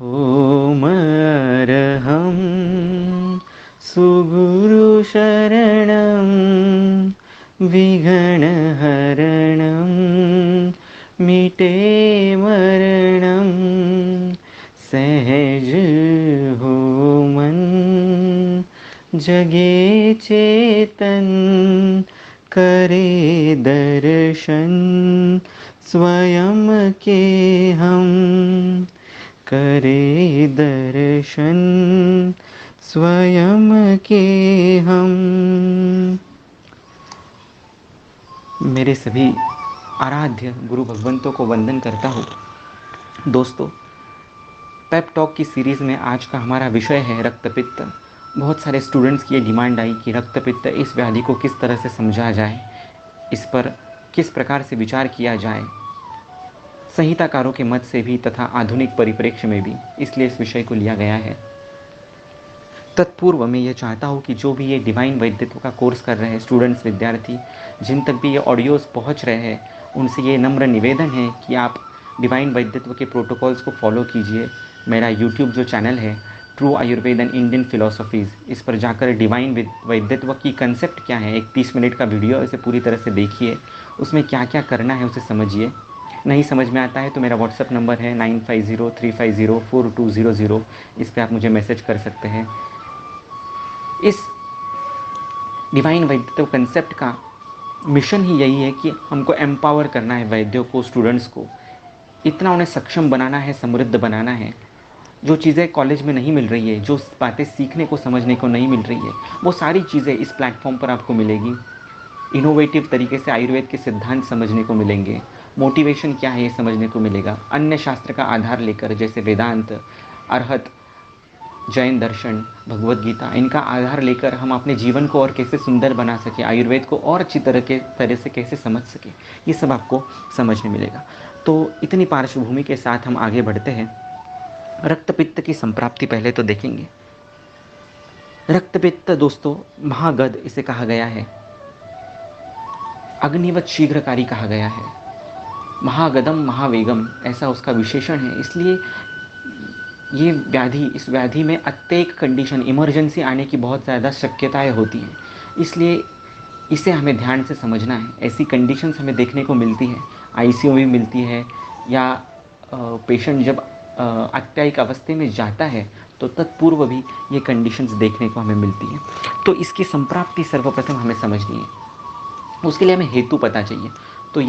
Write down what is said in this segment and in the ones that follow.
ओमरहं सुगुरुशरणं विघ्नहरणं मिटे मरणं सहज हो मन जगे चेतन करे दर्शन स्वयं के हम करे दर्शन स्वयं के हम। मेरे सभी आराध्य गुरु भगवंतों को वंदन करता हूँ। दोस्तों, पेप टॉक की सीरीज़ में आज का हमारा विषय है रक्तपित्त। बहुत सारे स्टूडेंट्स की ये डिमांड आई कि रक्तपित्त इस व्याधि को किस तरह से समझा जाए, इस पर किस प्रकार से विचार किया जाए, संहिताकारों के मत से भी तथा आधुनिक परिप्रेक्ष्य में भी, इसलिए इस विषय को लिया गया है। तत्पूर्व मैं ये चाहता हूँ कि जो भी ये डिवाइन वैद्यत्व का कोर्स कर रहे हैं स्टूडेंट्स, विद्यार्थी, जिन तक भी ये ऑडियोज़ पहुँच रहे हैं, उनसे ये नम्र निवेदन है कि आप डिवाइन वैद्यत्व के प्रोटोकॉल्स को फॉलो कीजिए। मेरा यूट्यूब जो चैनल है true Ayurveda and Indian philosophies, इस पर जाकर डिवाइन वैद्यत्व की कंसेप्ट क्या है, एक 30 मिनट का वीडियो, इसे पूरी तरह से देखिए, उसमें क्या क्या करना है उसे समझिए। नहीं समझ में आता है तो मेरा व्हाट्सअप नंबर है 9503504200, इस पर आप मुझे मैसेज कर सकते हैं। इस डिवाइन वैद्यत्व कंसेप्ट का मिशन ही यही है कि हमको एम्पावर करना है वैद्यों को, स्टूडेंट्स को, इतना उन्हें सक्षम बनाना है, समृद्ध बनाना है। जो चीज़ें कॉलेज में नहीं मिल रही है, जो बातें सीखने को, समझने को नहीं मिल रही है, वो सारी चीज़ें इस प्लेटफॉर्म पर आपको मिलेगी। इनोवेटिव तरीके से आयुर्वेद के सिद्धांत समझने को मिलेंगे, मोटिवेशन क्या है ये समझने को मिलेगा। अन्य शास्त्र का आधार लेकर, जैसे वेदांत, अरहत, जैन दर्शन, भगवत गीता, इनका आधार लेकर हम अपने जीवन को और कैसे सुंदर बना सके, आयुर्वेद को और अच्छी तरह से कैसे समझ सके, ये सब आपको समझने मिलेगा। तो इतनी पार्श्वभूमि के साथ हम आगे बढ़ते हैं। रक्तपित्त की संप्राप्ति पहले तो देखेंगे। रक्तपित्त दोस्तों, महागद इसे कहा गया है, अग्निवत शीघ्रकारी कहा गया है, महागदम महावेगम ऐसा उसका विशेषण है। इसलिए ये व्याधि, इस व्याधि में अत्येक कंडीशन, इमरजेंसी आने की बहुत ज़्यादा शक्यताएं होती हैं, इसलिए इसे हमें ध्यान से समझना है। ऐसी कंडीशंस हमें देखने को मिलती है, आईसीयू में मिलती है, या पेशेंट जब अत्यायिक अवस्था में जाता है तो तत्पूर्व भी ये कंडीशंस देखने को हमें मिलती है। तो इसकी संप्राप्ति सर्वप्रथम हमें समझनी है, उसके लिए हमें हेतु पता चाहिए। तो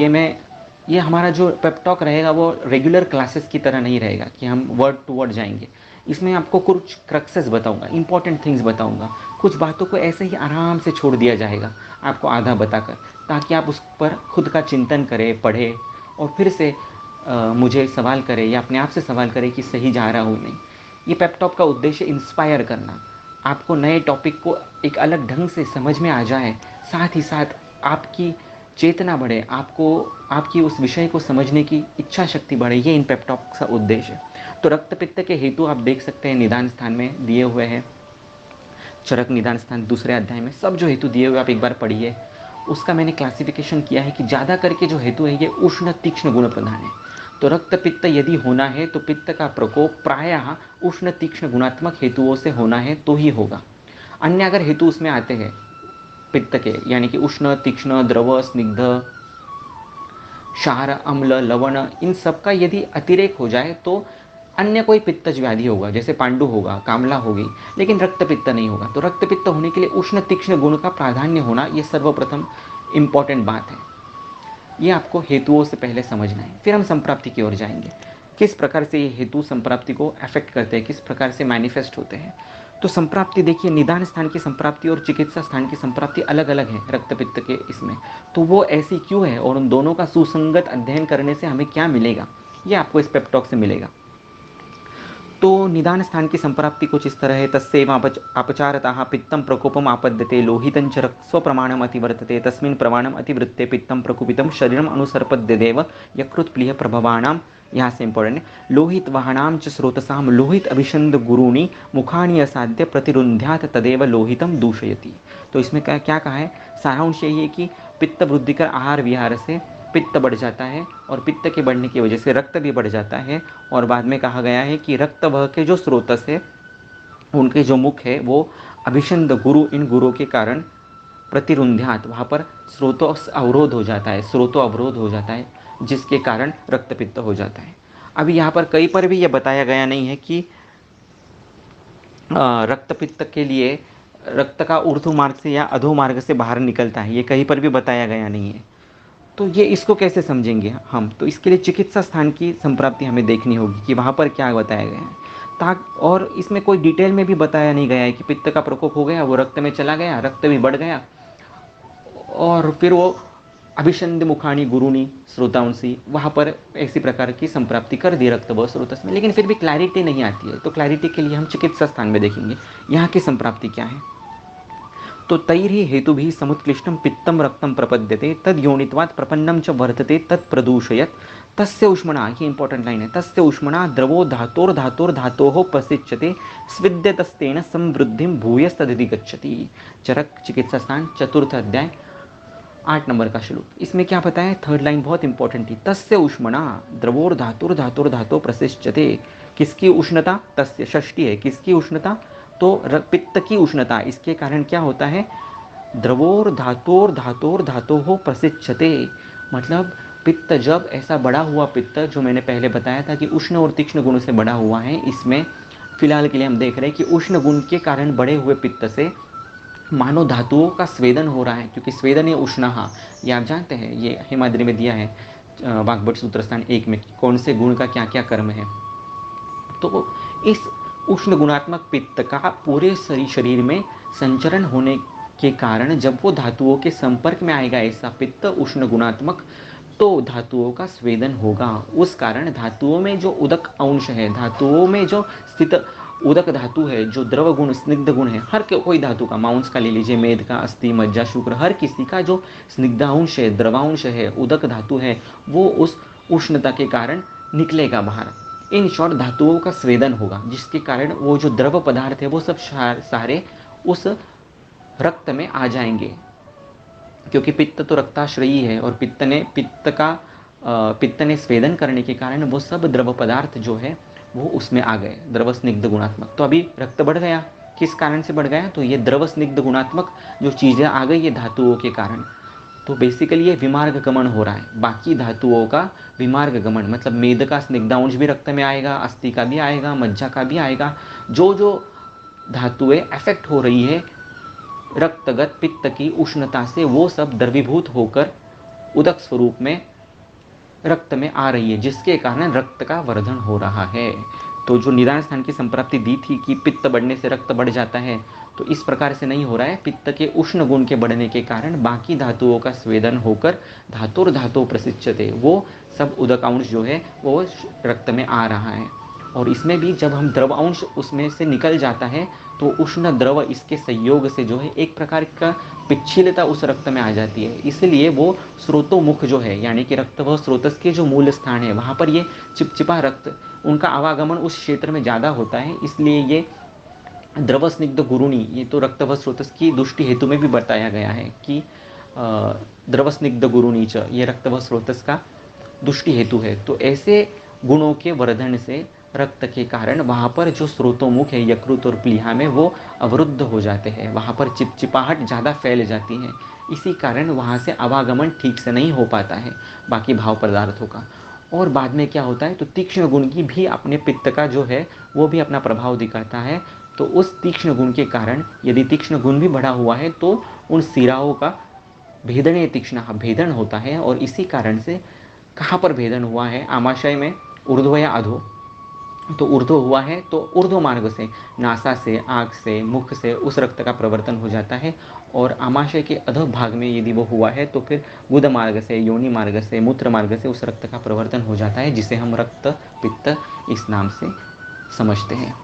ये हमारा जो पेप टॉक रहेगा वो रेगुलर क्लासेस की तरह नहीं रहेगा कि हम वर्ड टू वर्ड जाएंगे। इसमें आपको कुछ क्रक्सेस बताऊंगा, इंपॉर्टेंट थिंग्स बताऊंगा, कुछ बातों को ऐसे ही आराम से छोड़ दिया जाएगा आपको आधा बताकर, ताकि आप उस पर खुद का चिंतन करें, पढ़ें और फिर से मुझे सवाल करें या अपने आप से सवाल करें कि सही जा रहा हूँ नहीं। ये पेप टॉक का उद्देश्य इंस्पायर करना, आपको नए टॉपिक को एक अलग ढंग से समझ में आ जाए, साथ ही साथ आपकी चेतना बढ़े, आपको आपकी उस विषय को समझने की इच्छा शक्ति बढ़े, ये इन पेप टॉक का उद्देश्य है। तो रक्तपित्त के हेतु आप देख सकते हैं निदान स्थान में दिए हुए हैं, चरक निदान स्थान दूसरे अध्याय में सब जो हेतु दिए हुए आप एक बार पढ़िए। उसका मैंने क्लासिफिकेशन किया है कि ज़्यादा करके जो हेतु है ये उष्ण तीक्ष्ण गुण प्रधान है। तो रक्तपित्त यदि होना है तो पित्त का प्रकोप प्रायः उष्ण तीक्ष्ण गुणात्मक हेतुओं से होना है तो ही होगा। अन्य अगर हेतु उसमें आते हैं पित्त के, यानी कि उष्ण, तीक्ष्ण, द्रव, स्निग्ध, क्षार, अम्ल, लवण, इन सब का यदि अतिरेक हो जाए तो अन्य कोई पित्तज व्याधि होगा, जैसे पांडु होगा, कामला होगी, लेकिन रक्तपित्त नहीं होगा। तो रक्तपित्त होने के लिए उष्ण तीक्ष्ण गुण का प्राधान्य होना, ये सर्वप्रथम इम्पॉर्टेंट बात है। ये आपको हेतुओं से पहले समझना है, फिर हम संप्राप्ति की ओर जाएंगे। किस प्रकार से ये हेतु संप्राप्ति को अफेक्ट करते हैं, किस प्रकार से मैनिफेस्ट होते हैं। तो संप्राप्ति देखिए, निदान स्थान की संप्राप्ति और चिकित्सा स्थान की संप्राप्ति अलग अलग है रक्तपित्त के इसमें। तो वो ऐसी क्यों है और उन दोनों का सुसंगत अध्ययन करने से हमें क्या मिलेगा, ये आपको इस पेप टॉक से मिलेगा। तो निदान स्थान की संप्राप्ति कुछ इस तरह है। तस्यैव अपचारतः पित्तं प्रकोपम आपद्यते लोहितं च स्वप्रमाणम अतिवर्तते तस्मिन् प्रमाणम अतिवृत्ते पित्तं प्रकुपितं शरीरम अनुसर्पद्यदेव यकृत्प्लीह प्रभवानां, यहाँ से इंपॉर्टेंट है, लोहित वाहनाम च स्रोतसाम लोहित अभिषंद गुरुणी मुखानि असाध्य प्रतिरुंध्यात तदेव लोहितम दूषयति। तो इसमें क्या कहा है, सारांश यही है कि पित्त वृद्धि कर आहार विहार से पित्त बढ़ जाता है और पित्त के बढ़ने की वजह से रक्त भी बढ़ जाता है। और बाद में कहा गया है कि रक्त वह के जो स्रोतस है, उनके जो मुख है वो अभिषंद गुरु, इन गुरुओं के कारण प्रतिरुंध्यात, वहाँ पर स्रोतो अवरोध हो जाता है, स्रोतो अवरोध हो जाता है, जिसके कारण रक्तपित्त हो जाता है। अभी यहाँ पर कहीं पर भी यह बताया गया नहीं है कि रक्तपित्त के लिए रक्त का ऊर्ध्व मार्ग से या अधो मार्ग से बाहर निकलता है, ये कहीं पर भी बताया गया नहीं है। तो ये इसको कैसे समझेंगे हम? तो इसके लिए चिकित्सा स्थान की संप्राप्ति हमें देखनी होगी कि वहाँ पर क्या बताया गया है। और इसमें कोई डिटेल में भी बताया नहीं गया है कि पित्त का प्रकोप हो गया, वो रक्त में चला गया, रक्त भी बढ़ गया और फिर वो अभिषंद मुखानी गुरुनी स्रोतांसी, वहाँ पर ऐसी प्रकार की संप्राप्ति कर दी रक्त व स्रोतस में, लेकिन फिर भी क्लैरिटी नहीं आती है। तो क्लैरिटी के लिए हम चिकित्सा स्थान में देखेंगे यहाँ की संप्राप्ति क्या है। तो तैर्हि हेतुभिः समुत्कृष्टं पित्तं रक्तं प्रपद्यते तद योनित्वात् प्रपन्नं च वर्धते तत् प्रदूषयत् तस्य उष्मणा, ये इंपॉर्टेंट लाइन है, तस्य उष्मणा द्रवो धातोर्धातोर्धातोः प्रसिच्यते स्विद्यतस्तेन समवृद्धिं भूयस्तदिति गच्छति। चरक चिकित्सा स्थान, चतुर्थ अध्याय, 8 नंबर का श्लोक। इसमें क्या बताया? थर्ड लाइन बहुत इंपॉर्टेंट थी, तस्य उष्मणा द्रवोर्धातोर्धातोर्धातो प्रसिच्यते। किसकी उष्णता? तस्य, षष्ठी है, किसकी उष्णता? तो पित्त की उष्णता। इसके कारण क्या होता है? द्रवोर्धातोर्धातोर्धातोः प्रसिच्यते, मतलब पित्त जब ऐसा बड़ा हुआ, पित्त जो मैंने पहले बताया था कि उष्ण और तीक्ष्ण गुण से बड़ा हुआ है, इसमें फिलहाल के लिए हम देख रहे हैं कि उष्ण गुण के कारण बड़े हुए पित्त से मानव धातुओं का स्वेदन हो रहा है, क्योंकि स्वेदन है उष्णहा, ये आप जानते हैं, ये हेमाद्रि में दिया है वाग्भट सूत्र स्थान 1 में, कौन से गुण का क्या क्या कर्म है। तो इस उष्ण गुणात्मक पित्त का पूरे शरीर में संचरण होने के कारण जब वो धातुओं के संपर्क में आएगा ऐसा पित्त उष्ण गुणात्मक, तो धातुओं का स्वेदन होगा। उस कारण धातुओं में जो उदक अंश है, धातुओं में जो स्थित उदक धातु है, जो द्रव गुण स्निग्ध गुण है, हर कोई धातु का, मांस का ले लीजिए, मेद का, अस्थि, मज्जा, शुक्र, हर किसी का जो स्निग्धांश है, द्रवांश है, उदक धातु है, वो उस उष्णता के कारण निकलेगा बाहर। इन शॉर्ट धातुओं का स्वेदन होगा, जिसके कारण वो जो द्रव पदार्थ है वो सब सारे उस रक्त में आ जाएंगे, क्योंकि पित्त तो रक्ताश्रयी है और पित्त ने स्वेदन करने के कारण वो सब द्रव पदार्थ जो है वो उसमें आ गए, द्रव स्निग्ध गुणात्मक। तो अभी रक्त बढ़ गया, किस कारण से बढ़ गया? तो ये द्रव स्निग्ध गुणात्मक जो चीज़ें आ गई ये धातुओं के कारण। तो बेसिकली ये विमार्ग गमन हो रहा है, बाकी धातुओं का विमार्ग गमन, मतलब मेद का स्निग्धांश भी रक्त में आएगा, अस्थि का भी आएगा, मज्जा का भी आएगा। जो जो धातुएं अफेक्ट हो रही है रक्तगत पित्त की उष्णता से, वो सब द्रवीभूत होकर उदक स्वरूप में रक्त में आ रही है, जिसके कारण रक्त का वर्धन हो रहा है। तो जो निदान स्थान की संप्राप्ति दी थी कि पित्त बढ़ने से रक्त बढ़ जाता है, तो इस प्रकार से नहीं हो रहा है। पित्त के उष्ण गुण के बढ़ने के कारण बाकी धातुओं का स्वेदन होकर धातुर्धातु प्रसिच्यते, वो सब उदकांश जो है वो रक्त में आ रहा है। और इसमें भी जब हम द्रव अंश उसमें से निकल जाता है तो उष्ण द्रव इसके संयोग से जो है एक प्रकार का पिच्छिलता उस रक्त में आ जाती है। इसलिए वो स्रोतोमुख जो है, यानी कि रक्त व स्रोतस के जो मूल स्थान है, वहाँ पर ये चिपचिपा रक्त, उनका आवागमन उस क्षेत्र में ज़्यादा होता है। इसलिए ये द्रव स्निग्ध गुरुणी, ये तो रक्त व स्रोतस की दुष्टि हेतु में भी बताया गया है कि द्रव स्निग्ध गुरुणी च, ये रक्त व स्रोतस का दुष्टि हेतु है। तो ऐसे गुणों के वर्धन से रक्त के कारण वहाँ पर जो स्रोतोमुख है, यकृत और प्लीहा में, वो अवरुद्ध हो जाते हैं, वहाँ पर चिपचिपाहट ज़्यादा फैल जाती है। इसी कारण वहाँ से आवागमन ठीक से नहीं हो पाता है बाकी भाव पदार्थों का। और बाद में क्या होता है, तो तीक्ष्ण गुण की भी अपने पित्त का जो है वो भी अपना प्रभाव दिखाता है। तो उस तीक्ष्ण गुण के कारण यदि तीक्ष्ण गुण भी बढ़ा हुआ है तो उन सिराओं का भेदने तीक्ष्ण भेदन होता है। और इसी कारण से कहाँ पर भेदन हुआ है? आमाशय में, ऊर्ध्व या अधो। तो ऊर्ध्व हुआ है तो ऊर्ध्व मार्ग से, नासा से, आँख से, मुख से उस रक्त का प्रवर्तन हो जाता है। और आमाशय के अधो भाग में यदि वो हुआ है तो फिर गुद मार्ग से, योनि मार्ग से, मूत्र मार्ग से उस रक्त का प्रवर्तन हो जाता है, जिसे हम रक्त पित्त इस नाम से समझते हैं।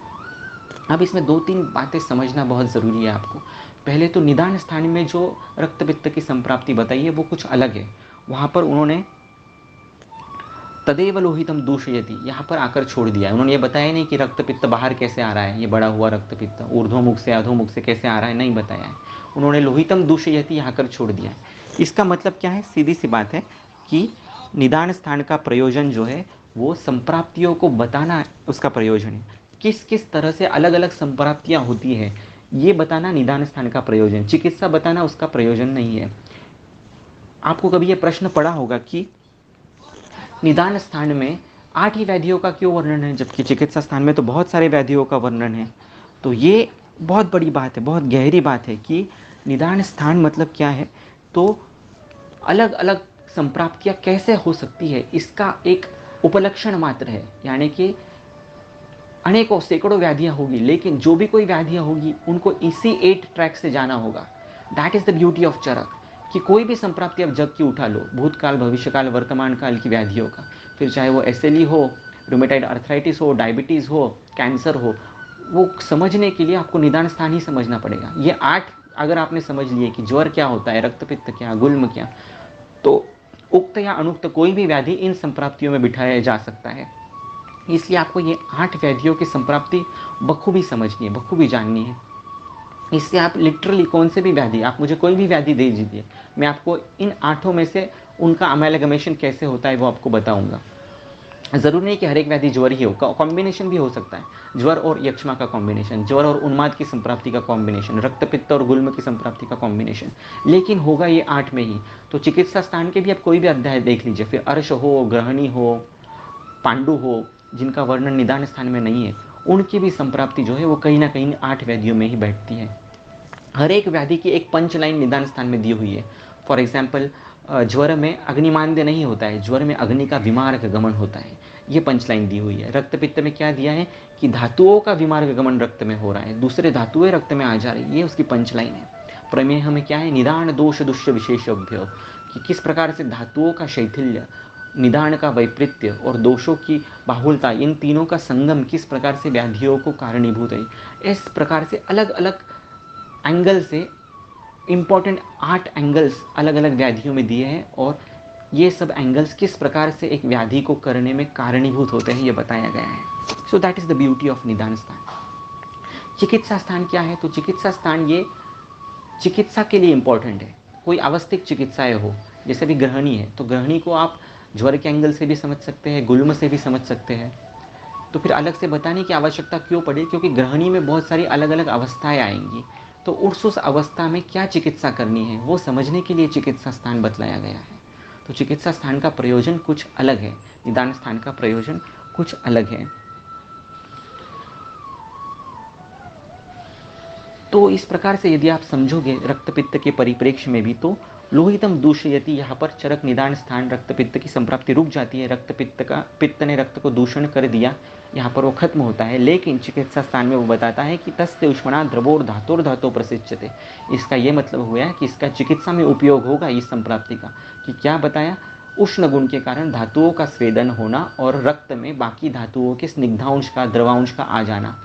अब इसमें 2-3 बातें समझना बहुत ज़रूरी है आपको। पहले तो निदान स्थान में जो रक्त पित्त की संप्राप्ति बताई है वो कुछ अलग है। वहाँ पर उन्होंने तदेव लोहितम दूषयति यहाँ पर आकर छोड़ दिया है। उन्होंने ये बताया नहीं कि रक्त पित्त बाहर कैसे आ रहा है, ये बड़ा हुआ रक्त पित्त ऊर्ध्वमुख से अधोमुख से कैसे आ रहा है, नहीं बताया है। उन्होंने लोहितम दूषयति यहाँ कर छोड़ दिया है। इसका मतलब क्या है? सीधी सी बात है कि निदान स्थान का प्रयोजन जो है वो संप्राप्तियों को बताना उसका प्रयोजन है। किस किस तरह से अलग अलग संप्राप्तियाँ होती है ये बताना निदान स्थान का प्रयोजन, चिकित्सा बताना उसका प्रयोजन नहीं है। आपको कभी ये प्रश्न पड़ा होगा कि निदान स्थान में 8 ही व्याधियों का क्यों वर्णन है जबकि चिकित्सा स्थान में तो बहुत सारे व्याधियों का वर्णन है। तो ये बहुत बड़ी बात है, बहुत गहरी बात है कि निदान स्थान मतलब क्या है। तो अलग अलग संप्राप्तियाँ कैसे हो सकती है इसका एक उपलक्षण मात्र है, यानी कि अनेकों सैकड़ों व्याधियाँ होगी, लेकिन जो भी कोई व्याधियाँ होगी उनको इसी 8 ट्रैक से जाना होगा। That is the beauty of Charak, कि कोई भी संप्राप्ति आप जग की उठा लो, भूतकाल, भविष्यकाल, वर्तमान काल की व्याधियों का, फिर चाहे वो SLE हो, रूमेटाइड आर्थराइटिस हो, डायबिटीज़ हो, कैंसर हो, वो समझने के लिए आपको निदान स्थान ही समझना पड़ेगा। ये 8 अगर आपने समझ लिए कि ज्वर क्या होता है, रक्तपित्त क्या, गुल्म क्या, तो उक्त या अनुक्त कोई भी व्याधि इन संप्राप्तियों में बिठाया जा सकता है। इसलिए आपको ये 8 व्याधियों की संप्राप्ति बखूबी समझनी है, बखूबी जाननी है। इससे आप लिटरली कौन से भी व्याधि, आप मुझे कोई भी व्याधि दे दीजिए, मैं आपको इन 8 में से उनका अमेलगमेशन कैसे होता है वो आपको बताऊंगा। ज़रूरी नहीं कि हर एक व्याधि ज्वर ही हो, कॉम्बिनेशन भी हो सकता है। ज्वर और यक्ष्मा का कॉम्बिनेशन, ज्वर और उन्माद की संप्राप्ति का कॉम्बिनेशन, रक्तपित्त और गुल्म की संप्राप्ति का कॉम्बिनेशन, लेकिन होगा ये 8 में ही। तो चिकित्सा स्थान के भी आप कोई भी अध्याय देख लीजिए, फिर अर्श हो, ग्रहणी हो, पांडु हो, जिनका वर्णन निदान स्थान में नहीं है, उनकी भी संप्राप्ति जो है वो कहीं ना कहीं 8 व्याधियों में ही बैठती है। हर एक व्याधि की एक पंच लाइन निदान स्थान में दी हुई है। फॉर एग्जाम्पल, ज्वर में अग्निमांद्य नहीं होता है, ज्वर में अग्नि का विमार्ग गमन होता है, ये पंच लाइन दी हुई है। रक्तपित्त में क्या दिया है कि धातुओं का विमार्ग गमन रक्त में हो रहा है, दूसरे धातुएं रक्त में आ जा रही है, ये उसकी पंच लाइन है। प्रमेह में क्या है, निदान दोष दुष्य विशेषभ्य, कि किस प्रकार से धातुओं का शैथिल्य, निदान का वैपरीत्य और दोषों की बाहुलता, इन तीनों का संगम किस प्रकार से व्याधियों को कारणीभूत है। इस प्रकार से अलग अलग एंगल से इम्पॉर्टेंट 8 एंगल्स अलग अलग व्याधियों में दिए हैं, और ये सब एंगल्स किस प्रकार से एक व्याधि को करने में कारणीभूत होते हैं ये बताया गया है। So that is the beauty of निदान स्थान। चिकित्सा स्थान क्या है, तो चिकित्सा स्थान ये चिकित्सा के लिए इम्पॉर्टेंट है। कोई अवस्थिक चिकित्साएं हो, जैसे भी ग्रहणी है, तो ग्रहणी को आप ज्वर के एंगल से भी समझ सकते हैं, गुल्म से भी समझ सकते हैं। तो फिर अलग से बताने की आवश्यकता क्यों पड़ी, क्योंकि ग्रहणी में बहुत सारी अलग अलग अवस्थाएं आएंगी, तो उस अवस्था में क्या चिकित्सा करनी है वो समझने के लिए चिकित्सा स्थान बतलाया गया है। तो चिकित्सा स्थान का प्रयोजन कुछ अलग है, निदान स्थान का प्रयोजन कुछ अलग है। तो इस प्रकार से यदि आप समझोगे रक्तपित्त के परिप्रेक्ष्य में भी, तो लोहितम दूषयति, यहाँ पर चरक निदान स्थान, रक्तपित्त की संप्राप्ति रुक जाती है, पित्त ने रक्त को दूषण कर दिया, यहाँ पर वो खत्म होता है। लेकिन चिकित्सा स्थान में वो बताता है कि तस्य उष्मणा द्रवोर धातुर धातु प्रसिच्यते। इसका ये मतलब हुआ है कि इसका चिकित्सा में उपयोग होगा इस संप्राप्ति का। कि क्या बताया, उष्ण गुण के कारण धातुओं का स्वेदन होना और रक्त में बाकी धातुओं के स्निग्धांश का, द्रवांश का आ जाना।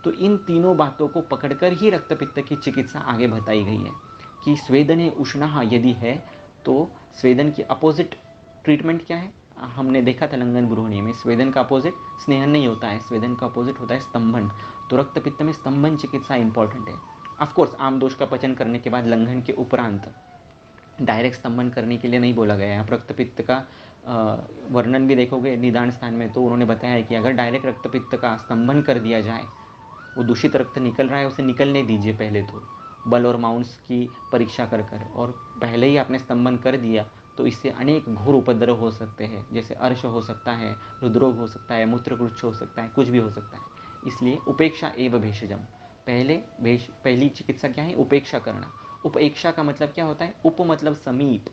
तो इन तीनों बातों को पकड़कर ही रक्तपित्त की चिकित्सा आगे बताई गई है कि स्वेदने उष्णः यदि है तो स्वेदन की अपोजिट ट्रीटमेंट क्या है। हमने देखा था लंघन गृहिणी में, स्वेदन का अपोजिट स्नेहन नहीं होता है, स्वेदन का अपोजिट होता है स्तंभन। तो रक्तपित्त में स्तंभन चिकित्सा इंपॉर्टेंट है। ऑफकोर्स आम दोष का पचन करने के बाद लंघन के उपरांत डायरेक्ट स्तंभन करने के लिए नहीं बोला गया है। आप रक्तपित्त का वर्णन भी देखोगे निदान स्थान में, तो उन्होंने बताया है कि अगर डायरेक्ट रक्तपित्त का स्तंभन कर दिया जाए, वो दूषित रक्त निकल रहा है उसे निकलने दीजिए पहले, तो बल और माउंस की परीक्षा कर और पहले ही आपने स्तंभन कर दिया तो इससे अनेक घोर उपद्रव हो सकते हैं, जैसे अर्श हो सकता है, हृदरोग हो सकता है, मूत्रकुच्छ हो सकता है, कुछ भी हो सकता है। इसलिए उपेक्षा एव भेषजम, पहली चिकित्सा क्या है, उपेक्षा करना। उपेक्षा का मतलब क्या होता है, उप मतलब समीप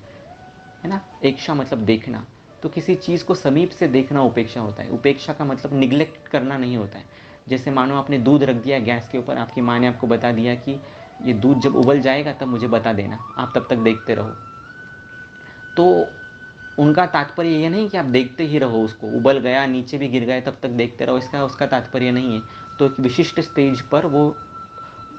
है ना, एक्षा मतलब देखना, तो किसी चीज़ को समीप से देखना उपेक्षा होता है। उपेक्षा का मतलब निग्लेक्ट करना नहीं होता है। जैसे मानो आपने दूध रख दिया गैस के ऊपर, आपकी माँ ने आपको बता दिया कि ये दूध जब उबल जाएगा तब मुझे बता देना, आप तब तक देखते रहो। तो उनका तात्पर्य ये नहीं कि आप देखते ही रहो उसको, उबल गया नीचे भी गिर गए तब तक देखते रहो, इसका उसका तात्पर्य नहीं है। तो एक विशिष्ट स्टेज पर वो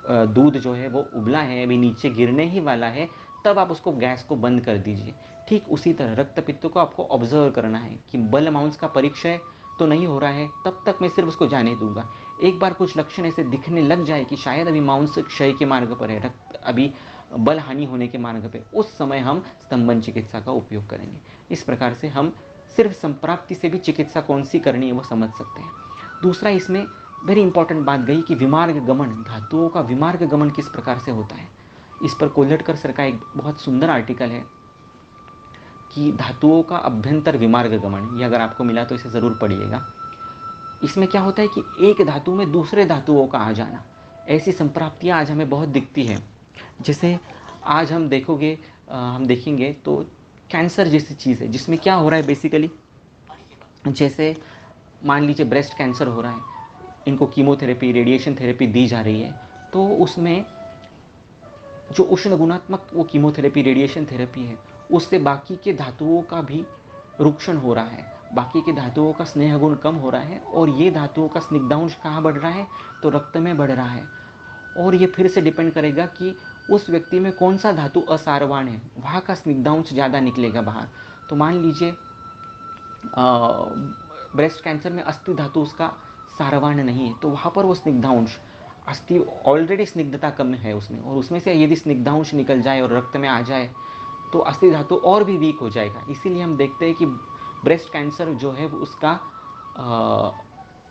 दूध जो है वो उबला है, अभी नीचे गिरने ही वाला है, तब आप उसको गैस को बंद कर दीजिए। ठीक उसी तरह रक्तपित्त को आपको ऑब्जर्व करना है कि बल माउंस का परिक्षय तो नहीं हो रहा है, तब तक मैं सिर्फ उसको जाने दूंगा। एक बार कुछ लक्षण ऐसे दिखने लग जाए कि शायद अभी माउंस क्षय के मार्ग पर है, रक्त अभी बल हानि होने के मार्ग पे, उस समय हम स्तंभन चिकित्सा का उपयोग करेंगे। इस प्रकार से हम सिर्फ संप्राप्ति से भी चिकित्सा कौन सी करनी है वो समझ सकते हैं। दूसरा इसमें वेरी इंपॉर्टेंट बात गई कि विमार्ग गमन, धातुओं का विमार्ग गमन किस प्रकार से होता है। इस पर कोल्हटकर सर का एक बहुत सुंदर आर्टिकल है कि धातुओं का अभ्यंतर विमार्ग गमन, ये अगर आपको मिला तो इसे ज़रूर पढ़िएगा। इसमें क्या होता है कि एक धातु में दूसरे धातुओं का आ जाना, ऐसी संप्राप्तियाँ आज हमें बहुत दिखती है। जैसे आज हम हम देखेंगे तो कैंसर जैसी चीज़ है जिसमें क्या हो रहा है बेसिकली, जैसे मान लीजिए ब्रेस्ट कैंसर हो रहा है, इनको कीमोथेरेपी, रेडिएशन थेरेपी दी जा रही है, तो उसमें जो उष्ण गुणात्मक वो कीमोथेरेपी, रेडिएशन थेरेपी है, उससे बाकी के धातुओं का भी रुक्षण हो रहा है, बाकी के धातुओं का स्नेह गुण कम हो रहा है, और ये धातुओं का स्निग्धांश कहाँ बढ़ रहा है, तो रक्त में बढ़ रहा है। और ये फिर से डिपेंड करेगा कि उस व्यक्ति में कौन सा धातु असारवान है, वहाँ का स्निग्धांश ज़्यादा निकलेगा बाहर। तो मान लीजिए ब्रेस्ट कैंसर में अस्थि धातु उसका सारवान नहीं है, तो वहाँ पर वो स्निग्धांश, अस्थि ऑलरेडी स्निग्धता कम है उसमें, और उसमें से यदि स्निग्धांश निकल जाए और रक्त में आ जाए तो अस्थि धातु और भी वीक हो जाएगा। इसीलिए हम देखते हैं कि ब्रेस्ट कैंसर जो है उसका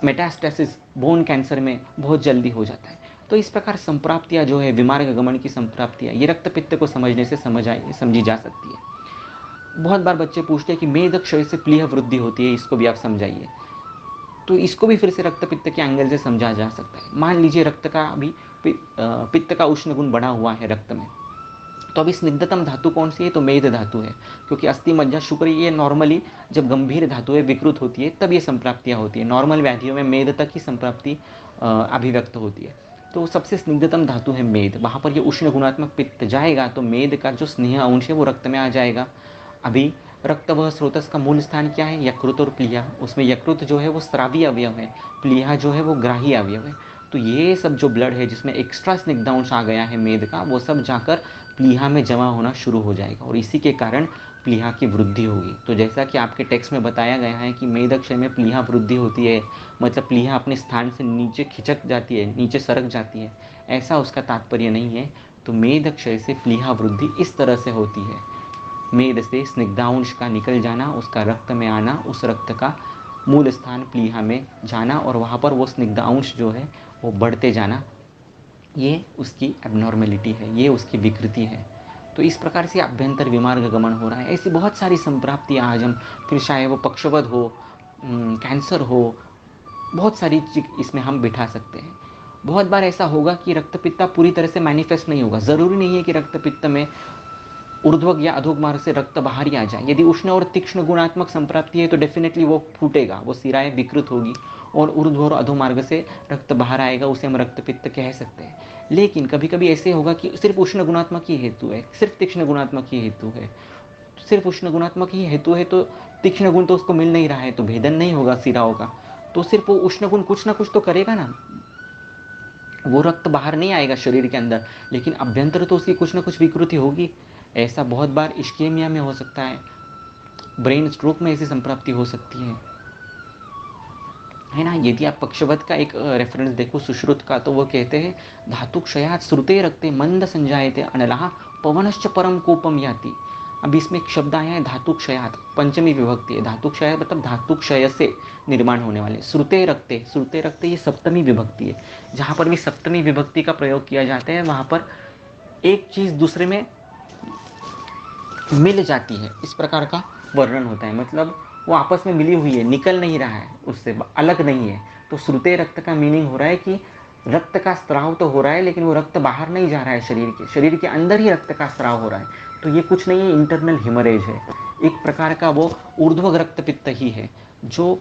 मेटास्टेसिस बोन कैंसर में बहुत जल्दी हो जाता है। तो इस प्रकार संप्राप्तियाँ जो है, विमार्ग गमन की संप्राप्तियाँ, ये रक्त पित्त को समझने से समझी जा सकती है। बहुत बार बच्चे पूछते हैं कि मेद क्षय से प्लीह वृद्धि होती है, इसको भी आप समझाइए। तो इसको भी फिर से रक्त पित्त के एंगल से समझा जा सकता है। मान लीजिए रक्त का अभी पित्त का उष्ण गुण बढ़ा हुआ है रक्त में, तो अभी स्निग्धतम धातु कौन सी है, तो मेद धातु है, क्योंकि अस्थि मज्जा शुक्र ये नॉर्मली जब गंभीर धातुएं विकृत होती है तब ये संप्राप्तियाँ होती है। नॉर्मल व्याधियों में मेद तक ही संप्राप्ति अभिव्यक्त होती है। तो सबसे स्निग्धतम धातु है मेद, वहाँ पर ये उष्ण गुणात्मक पित्त जाएगा तो मेद का जो स्नेह अंश है वो रक्त में आ जाएगा। अभी रक्त व स्रोतस का मूल स्थान क्या है, यकृत और प्लीहा। उसमें यकृत जो है वो स्रावी अवयव है, प्लीहा जो है वो ग्राही अवयव है। तो ये सब जो ब्लड है जिसमें एक्स्ट्रा स्निग्धांश आ गया है मेद का, वो सब जाकर प्लीहा में जमा होना शुरू हो जाएगा, और इसी के कारण प्लीहा की वृद्धि होगी। तो जैसा कि आपके टेक्स्ट में बताया गया है कि मेदक्षय में प्लीहा वृद्धि होती है, मतलब प्लीहा अपने स्थान से नीचे खिंचक जाती है, नीचे सरक जाती है, ऐसा उसका तात्पर्य नहीं है। तो मेदक्षय से प्लीहा वृद्धि इस तरह से होती है, मेद से स्निग्धांश का निकल जाना, उसका रक्त में आना, उस रक्त का मूल स्थान प्लीहा में जाना, और वहाँ पर वो स्निग्धांश जो है वो बढ़ते जाना, ये उसकी एबनॉर्मेलिटी है, ये उसकी विकृति है। तो इस प्रकार से अभ्यंतर विमार्ग गमन हो रहा है। ऐसी बहुत सारी संप्राप्तियाँ आज हम, फिर चाहे वो पक्षवद हो, कैंसर हो, बहुत सारी चीज इसमें हम बिठा सकते हैं। बहुत बार ऐसा होगा कि रक्तपित्ता पूरी तरह से मैनिफेस्ट नहीं होगा। ज़रूरी नहीं है कि रक्तपित्त में ऊर्ध्वक या अधोग मार्ग से रक्त बाहर ही आ जाए। यदि उष्ण और तीक्ष्ण गुणात्मक संप्राप्ति है तो डेफिनेटली वो फूटेगा, वो सिराएं विकृत होगी, और ऊर्ध्व और अधो मार्ग से रक्त बाहर आएगा, उसे हम रक्तपित्त कह सकते हैं। लेकिन कभी कभी ऐसे होगा कि सिर्फ उष्ण गुणात्मक ही हेतु है, सिर्फ तीक्ष्ण गुणात्मक ही हेतु है, सिर्फ उष्ण गुणात्मक ही हेतु है, तो तीक्ष्ण गुण तो उसको मिल नहीं रहा है, तो भेदन नहीं होगा सिराओं का, तो सिर्फ वो उष्ण गुण कुछ ना कुछ तो करेगा ना, वो रक्त बाहर नहीं आएगा शरीर के अंदर, लेकिन अभ्यंतर तो उसकी कुछ ना कुछ विकृति होगी। ऐसा बहुत बार इश्केमिया में हो सकता है, ब्रेन स्ट्रोक में ऐसी संप्राप्ति हो सकती है ना। यदि आप पक्षवत का एक रेफरेंस देखो सुश्रुत का, तो वो कहते हैं धातु क्षयात श्रुते रक्ते मंद संजायते अनलः पवनश्च परम कोपम याति। अब इसमें एक शब्द आया है धातु क्षयात, पंचमी विभक्ति है। धातु क्षय मतलब धातु क्षय से निर्माण होने वाले। श्रुते रक्ते, श्रुते रक्ते ये सप्तमी विभक्ति है। जहाँ पर भी सप्तमी विभक्ति का प्रयोग किया जाता है वहाँ पर एक चीज़ दूसरे में मिल जाती है, इस प्रकार का वर्णन होता है। मतलब वो आपस में मिली हुई है, निकल नहीं रहा है, उससे अलग नहीं है। तो श्रुते रक्त का मीनिंग हो रहा है कि रक्त का स्राव तो हो रहा है, लेकिन वो रक्त बाहर नहीं जा रहा है, शरीर के अंदर ही रक्त का स्राव हो रहा है। तो ये कुछ नहीं है, इंटरनल हिमरेज है, एक प्रकार का वो ऊर्ध्व रक्तपित्त ही है जो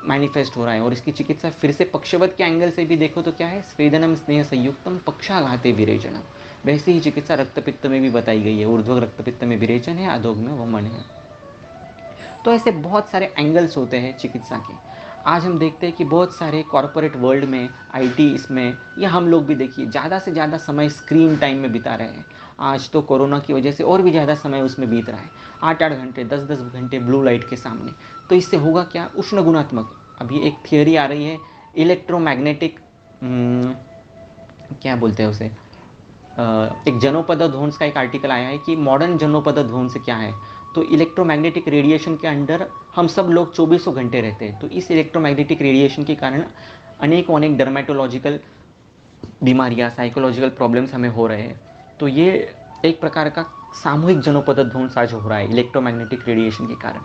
मैनिफेस्ट हो रहा है। और इसकी चिकित्सा फिर से पक्षवत के एंगल से भी देखो तो क्या है, स्वेदनम स्नेह संयुक्तम पक्षाघाते विरेचनम। वैसे ही चिकित्सा रक्तपित्त में भी बताई गई है। ऊर्ध्व रक्तपित्त में विरेचन है, अधोग में वमन है। तो ऐसे बहुत सारे एंगल्स होते हैं चिकित्सा के। आज हम देखते हैं कि बहुत सारे कॉरपोरेट वर्ल्ड में, आईटी इसमें, या हम लोग भी देखिए ज़्यादा से ज़्यादा समय स्क्रीन टाइम में बिता रहे हैं। आज तो कोरोना की वजह से और भी ज़्यादा समय उसमें बीत रहा है, 8-8 घंटे, 10-10 घंटे ब्लू लाइट के सामने। तो इससे होगा क्या, उष्ण गुणात्मक, अभी एक थियोरी आ रही है इलेक्ट्रोमैग्नेटिक, क्या बोलते हैं उसे, एक जनोपदध्वंस का एक आर्टिकल आया है कि मॉडर्न जनोपदध्वंस क्या है। तो इलेक्ट्रोमैग्नेटिक रेडिएशन के अंडर हम सब लोग चौबीसों घंटे रहते हैं। तो इस इलेक्ट्रोमैग्नेटिक रेडिएशन के कारण अनेक डर्मेटोलॉजिकल बीमारियां, साइकोलॉजिकल प्रॉब्लम्स हमें हो रहे हैं। तो ये एक प्रकार का सामूहिक जनोपदध्वंस आज हो रहा है इलेक्ट्रोमैग्नेटिक रेडिएशन के कारण।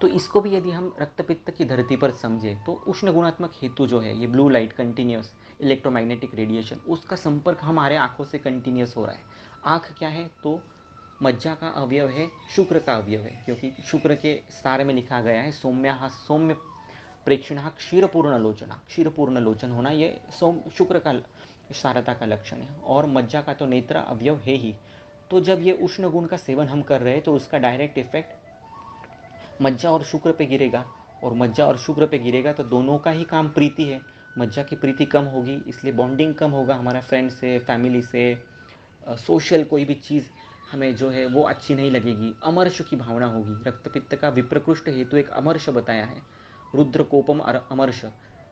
तो इसको भी यदि हम रक्तपित्त की धरती पर समझें तो उष्ण गुणात्मक हेतु जो है, ये blue light continuous electromagnetic radiation, उसका संपर्क हमारे आंखों से कंटिन्यूस हो रहा है। आंख क्या है? तो मज्जा का अवयव है, शुक्र का अवयव है, क्योंकि शुक्र के सार में लिखा गया है सौम्य प्रेक्षण क्षीरपूर्ण लोचना। क्षीरपूर्ण लोचन होना ये शुक्र का सारता का लक्षण है। और मज्जा का तो नेत्र अवयव है ही। तो जब ये उष्ण गुण का सेवन हम कर रहे हैं तो उसका डायरेक्ट इफेक्ट मज्जा और शुक्र पे गिरेगा, और मज्जा और शुक्र पे गिरेगा तो दोनों का ही काम प्रीति है। मज्जा की प्रीति कम होगी, इसलिए बॉन्डिंग कम होगा हमारा फ्रेंड से, फैमिली से, सोशल कोई भी चीज़ हमें जो है वो अच्छी नहीं लगेगी। अमर्ष की भावना होगी। रक्तपित्त का विप्रकृष्ट हेतु एक अमर्ष बताया है, रुद्र कोपम अमर्ष,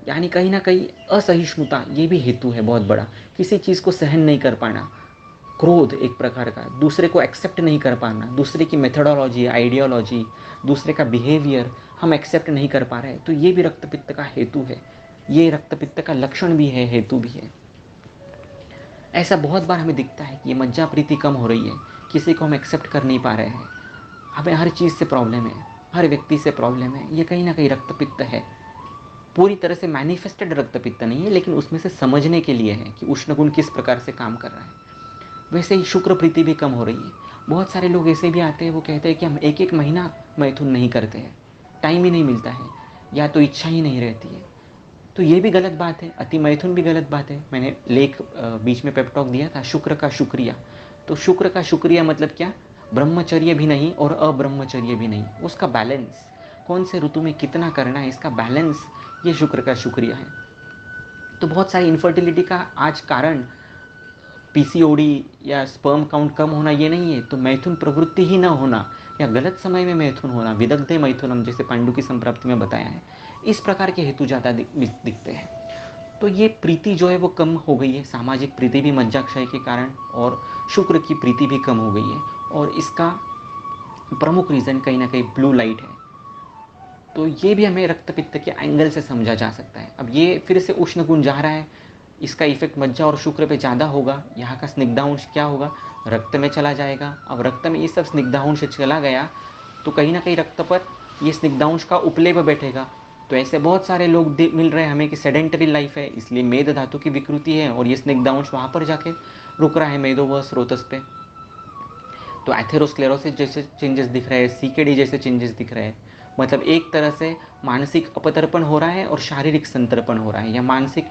यानी कहीं ना कहीं असहिष्णुता, ये भी हेतु है बहुत बड़ा। किसी चीज़ को सहन नहीं कर पाना, क्रोध एक प्रकार का, दूसरे को एक्सेप्ट नहीं कर पाना, दूसरे की मेथोडोलॉजी, आइडियोलॉजी, दूसरे का बिहेवियर हम एक्सेप्ट नहीं कर पा रहे, तो ये भी रक्तपित्त का हेतु है। ये रक्तपित्त का लक्षण भी है, हेतु भी है। ऐसा बहुत बार हमें दिखता है कि ये मज्जा प्रीति कम हो रही है, किसी को हम एक्सेप्ट कर नहीं पा रहे हैं, हमें हर चीज़ से प्रॉब्लम है, हर व्यक्ति से प्रॉब्लम है। ये कहीं ना कहीं रक्तपित्त है। पूरी तरह से मैनिफेस्टेड रक्तपित्त नहीं है, लेकिन उसमें से समझने के लिए है कि उष्ण गुण किस प्रकार से काम कर रहा है। वैसे ही शुक्र प्रीति भी कम हो रही है। बहुत सारे लोग ऐसे भी आते हैं, वो कहते हैं कि हम एक एक महीना मैथुन नहीं करते हैं, टाइम ही नहीं मिलता है, या तो इच्छा ही नहीं रहती है। तो ये भी गलत बात है, अति मैथुन भी गलत बात है। मैंने लेख बीच में पेप टॉक दिया था, शुक्र का शुक्रिया। तो शुक्र का शुक्रिया मतलब क्या? ब्रह्मचर्य भी नहीं और अब्रह्मचर्य भी नहीं, उसका बैलेंस, कौन से ऋतु में कितना करना है, इसका बैलेंस, ये शुक्र का शुक्रिया है। तो बहुत सारी इनफर्टिलिटी का आज कारण पीसीओडी या स्पर्म काउंट कम होना ये नहीं है, तो मैथुन प्रवृत्ति ही ना होना, या गलत समय में मैथुन होना, विदग्धे मैथुनम, जैसे पांडु की संप्राप्ति में बताया है। इस प्रकार के हेतु ज़्यादा दिखते हैं। तो ये प्रीति जो है वो कम हो गई है, सामाजिक प्रीति भी मज्जाक्षय के कारण, और शुक्र की प्रीति भी कम हो गई है। और इसका प्रमुख रीज़न कहीं ना कहीं ब्लू लाइट है। तो ये भी हमें रक्तपित्त के एंगल से समझा जा सकता है। अब ये फिर से उष्ण गुण जा रहा है, इसका इफेक्ट मज्जा और शुक्र पे ज़्यादा होगा। यहाँ का स्निग्धांश क्या होगा? रक्त में चला जाएगा। अब रक्त में ये सब स्निग्धांश चला गया तो कहीं ना कहीं रक्त पर ये स्निग्धांश का उपलेप बैठेगा। तो ऐसे बहुत सारे लोग मिल रहे हैं हमें कि सेडेंटरी लाइफ है, इसलिए मेद धातु की विकृति है और ये स्निग्धांश वहाँ पर जाके रुक रहा है, मेदो व स्रोतस पे। तो एथेरोस्क्लेरोसिस जैसे चेंजेस दिख रहे हैं, सीकेडी जैसे चेंजेस दिख रहे हैं। मतलब एक तरह से मानसिक अपतर्पण हो रहा है और शारीरिक संतर्पण हो रहा है, या मानसिक,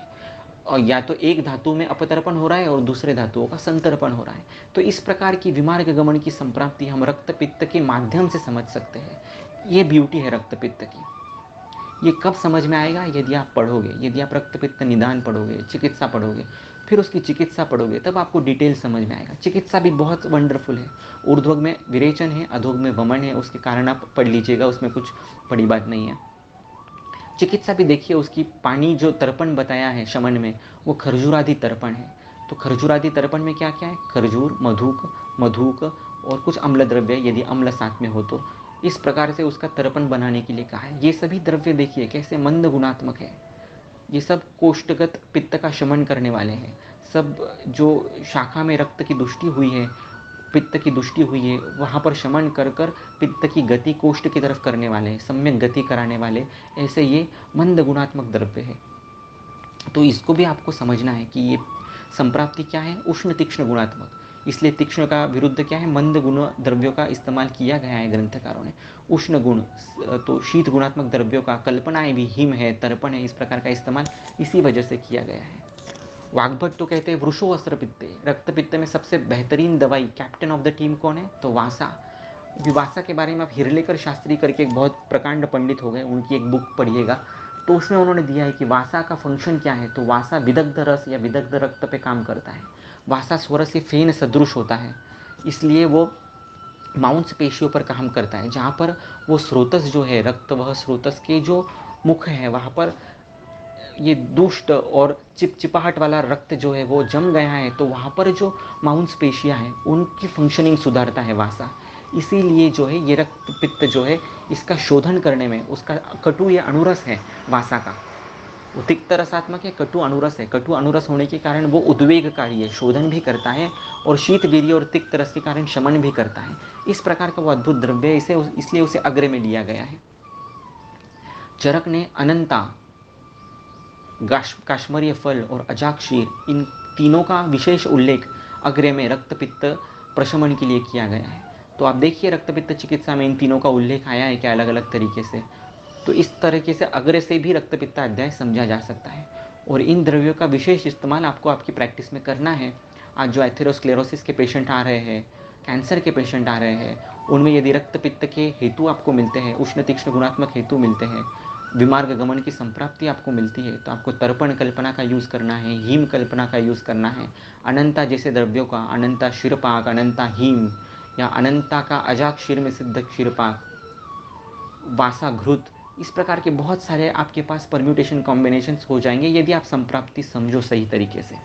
और या तो एक धातु में अपतर्पण हो रहा है और दूसरे धातुओं का संतर्पण हो रहा है। तो इस प्रकार की विमार्ग गमन की संप्राप्ति हम रक्तपित्त के माध्यम से समझ सकते हैं। ये ब्यूटी है रक्तपित्त की। ये कब समझ में आएगा? यदि आप पढ़ोगे, यदि आप रक्तपित्त निदान पढ़ोगे, चिकित्सा पढ़ोगे, फिर उसकी चिकित्सा पढ़ोगे, तब आपको डिटेल समझ में आएगा। चिकित्सा भी बहुत वंडरफुल है। ऊर्ध्वग में विरेचन है, अधोग में वमन है, उसके कारण आप पढ़ लीजिएगा, उसमें कुछ बड़ी बात नहीं है। चिकित्सा भी देखिए, उसकी पानी जो तर्पण बताया है शमन में, वो खरजूरादि तर्पण है। तो खरजूरादि तर्पण में क्या क्या है? खरजूर, मधुक और कुछ अम्ल द्रव्य, यदि अम्ल साथ में हो तो इस प्रकार से उसका तर्पण बनाने के लिए कहा है। ये सभी द्रव्य देखिए कैसे मंद गुणात्मक है। ये सब कोष्ठगत पित्त का शमन करने वाले हैं। सब जो शाखा में रक्त की दुष्टि हुई है, पित्त की दुष्टि हुई है, वहाँ पर शमन कर कर पित्त की गति कोष्ठ की तरफ करने वाले हैं, सम्यक गति कराने वाले, ऐसे ये मंद गुणात्मक द्रव्य है। तो इसको भी आपको समझना है कि ये संप्राप्ति क्या है? उष्ण तीक्ष्ण गुणात्मक। इसलिए तीक्ष्ण का विरुद्ध क्या है? मंद गुण द्रव्यों का इस्तेमाल किया गया है ग्रंथकारों ने। उष्ण गुण तो शीत गुणात्मक द्रव्यों का, कल्पनाएं भी, हिम है, तर्पण है, इस प्रकार का इस्तेमाल इसी वजह से किया गया है। वाग्भट तो कहते हैं वृषो अस्त्र पित्ते, रक्तपित्त में सबसे बेहतरीन दवाई, कैप्टन ऑफ द टीम कौन है? तो वासा। वासा के बारे में आप हिरलेकर शास्त्री करके एक बहुत प्रकांड पंडित हो गए, उनकी एक बुक पढ़िएगा, तो उसमें उन्होंने दिया है कि वासा का फंक्शन क्या है। तो वासा विदग्ध रस या विदग्ध रक्त पे काम करता है। वासा स्वर से फेन सदृश होता है, इसलिए वो मांसपेशियों पर काम करता है। जहाँ पर वो स्रोतस जो है रक्त, वह स्रोतस के जो मुख है वहाँ पर ये दुष्ट और चिपचिपाहट वाला रक्त जो है वो जम गया है, तो वहाँ पर जो मांसपेशियाँ हैं उनकी फंक्शनिंग सुधारता है वासा। इसीलिए जो है ये रक्त पित्त जो है इसका शोधन करने में उसका कटु या अणुरस है वासा का, वो तिक्त रसात्मक है, कटु अणुरस है। कटु अणुरस होने के कारण वो उद्वेगकारी है, शोधन भी करता है और शीतवीर्य और तिक्त रस के कारण शमन भी करता है। इस प्रकार का वो अद्भुत द्रव्य है, इसे इसलिए उसे अग्र में लिया गया है। चरक ने अनंता, काश्मीरी फल और अजाक्षीर, इन तीनों का विशेष उल्लेख अग्र में रक्त पित्त प्रशमन के लिए किया गया है। तो आप देखिए रक्त पित्त चिकित्सा में इन तीनों का उल्लेख आया है क्या अलग अलग तरीके से। तो इस तरीके से अग्र से भी रक्त पित्त अध्याय समझा जा सकता है और इन द्रव्यों का विशेष इस्तेमाल आपको आपकी प्रैक्टिस में करना है। आज जो एथेरोस्क्लेरोसिस के पेशेंट आ रहे हैं, कैंसर के पेशेंट आ रहे हैं, उनमें यदि रक्त पित्त के हेतु आपको मिलते हैं, उष्ण तीक्ष्ण गुणात्मक हेतु मिलते हैं, विमार्ग गमन की संप्राप्ति आपको मिलती है, तो आपको तर्पण कल्पना का यूज़ करना है, हीम कल्पना का यूज़ करना है। अनंता जैसे द्रव्यों का, अनंता क्षीरपाक, अनंता हीम या अनंता का अजाक्षीर में सिद्ध क्षीरपाक, वासा घृत, इस प्रकार के बहुत सारे आपके पास परम्यूटेशन कॉम्बिनेशंस हो जाएंगे यदि आप संप्राप्ति समझो सही तरीके से।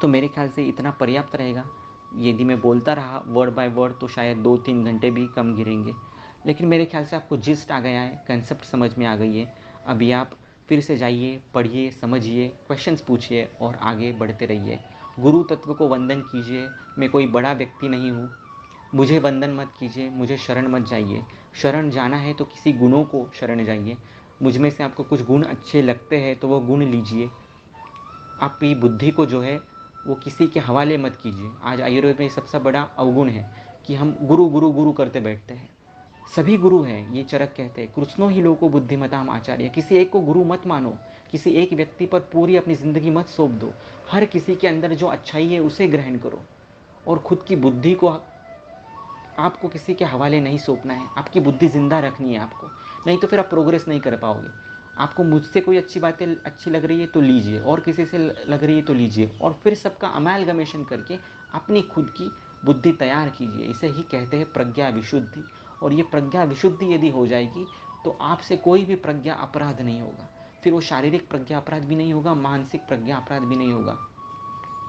तो मेरे ख्याल से इतना पर्याप्त रहेगा। यदि मैं बोलता रहा वर्ड बाय वर्ड तो शायद 2-3 घंटे भी कम गिरेंगे, लेकिन मेरे ख्याल से आपको जिस्ट आ गया है, कंसेप्ट समझ में आ गई है। अभी आप फिर से जाइए, पढ़िए, समझिए, क्वेश्चंस पूछिए और आगे बढ़ते रहिए। गुरु तत्व को वंदन कीजिए। मैं कोई बड़ा व्यक्ति नहीं हूँ, मुझे वंदन मत कीजिए, मुझे शरण मत जाइए। शरण जाना है तो किसी गुणों को शरण जाइए। मुझ में से आपको कुछ गुण अच्छे लगते हैं तो वो गुण लीजिए। आपकी बुद्धि को जो है वो किसी के हवाले मत कीजिए। आज आयुर्वेद में सबसे बड़ा अवगुण है कि हम गुरु गुरु गुरु करते बैठते हैं। सभी गुरु हैं, ये चरक कहते हैं, कृष्णो ही लोको बुद्धिमताम आचार्य। किसी एक को गुरु मत मानो, किसी एक व्यक्ति पर पूरी अपनी ज़िंदगी मत सौंप दो। हर किसी के अंदर जो अच्छाई है उसे ग्रहण करो और खुद की बुद्धि को आपको किसी के हवाले नहीं सौंपना है। आपकी बुद्धि जिंदा रखनी है आपको, नहीं तो फिर आप प्रोग्रेस नहीं कर पाओगे। आपको मुझसे कोई अच्छी बातें अच्छी लग रही है तो लीजिए, और किसी से लग रही है तो लीजिए, और फिर सबका अमैलगमेशन करके अपनी खुद की बुद्धि तैयार कीजिए। इसे ही कहते हैं प्रज्ञा विशुद्धि। और ये प्रज्ञा विशुद्धि यदि हो जाएगी तो आपसे कोई भी प्रज्ञा अपराध नहीं होगा। फिर वो शारीरिक प्रज्ञा अपराध भी नहीं होगा, मानसिक प्रज्ञा अपराध भी नहीं होगा।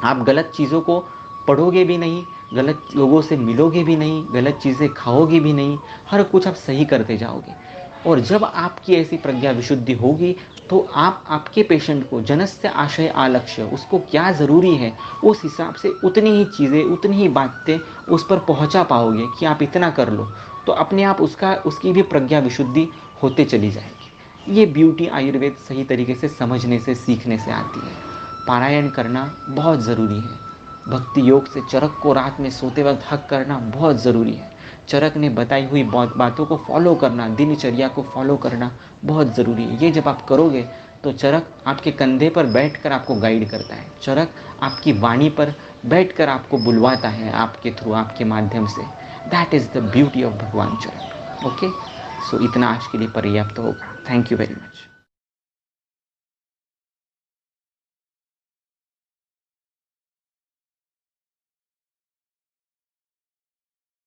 आप गलत चीज़ों को पढ़ोगे भी नहीं, गलत लोगों से मिलोगे भी नहीं, गलत चीज़ें खाओगे भी नहीं, हर कुछ आप सही करते जाओगे। और जब आपकी ऐसी प्रज्ञा विशुद्धि होगी तो आप आपके पेशेंट को जनस्य आशय आलक्ष्य, उसको क्या ज़रूरी है उस हिसाब से उतनी ही चीज़ें, उतनी ही बातें उस पर पहुंचा पाओगे कि आप इतना कर लो, तो अपने आप उसकी भी प्रज्ञा विशुद्धि होते चली जाएगी। ये ब्यूटी आयुर्वेद सही तरीके से समझने से, सीखने से आती है। पारायण करना बहुत ज़रूरी है। भक्ति योग से चरक को रात में सोते वक्त हक करना बहुत ज़रूरी है। चरक ने बताई हुई बातों को फॉलो करना, दिनचर्या को फॉलो करना बहुत ज़रूरी है। ये जब आप करोगे तो चरक आपके कंधे पर बैठकर आपको गाइड करता है। चरक आपकी वाणी पर बैठकर आपको बुलवाता है, आपके थ्रू, आपके माध्यम से। That is the beauty of भगवान चरक। ओके, सो इतना आज के लिए पर्याप्त होगा। Thank you very much.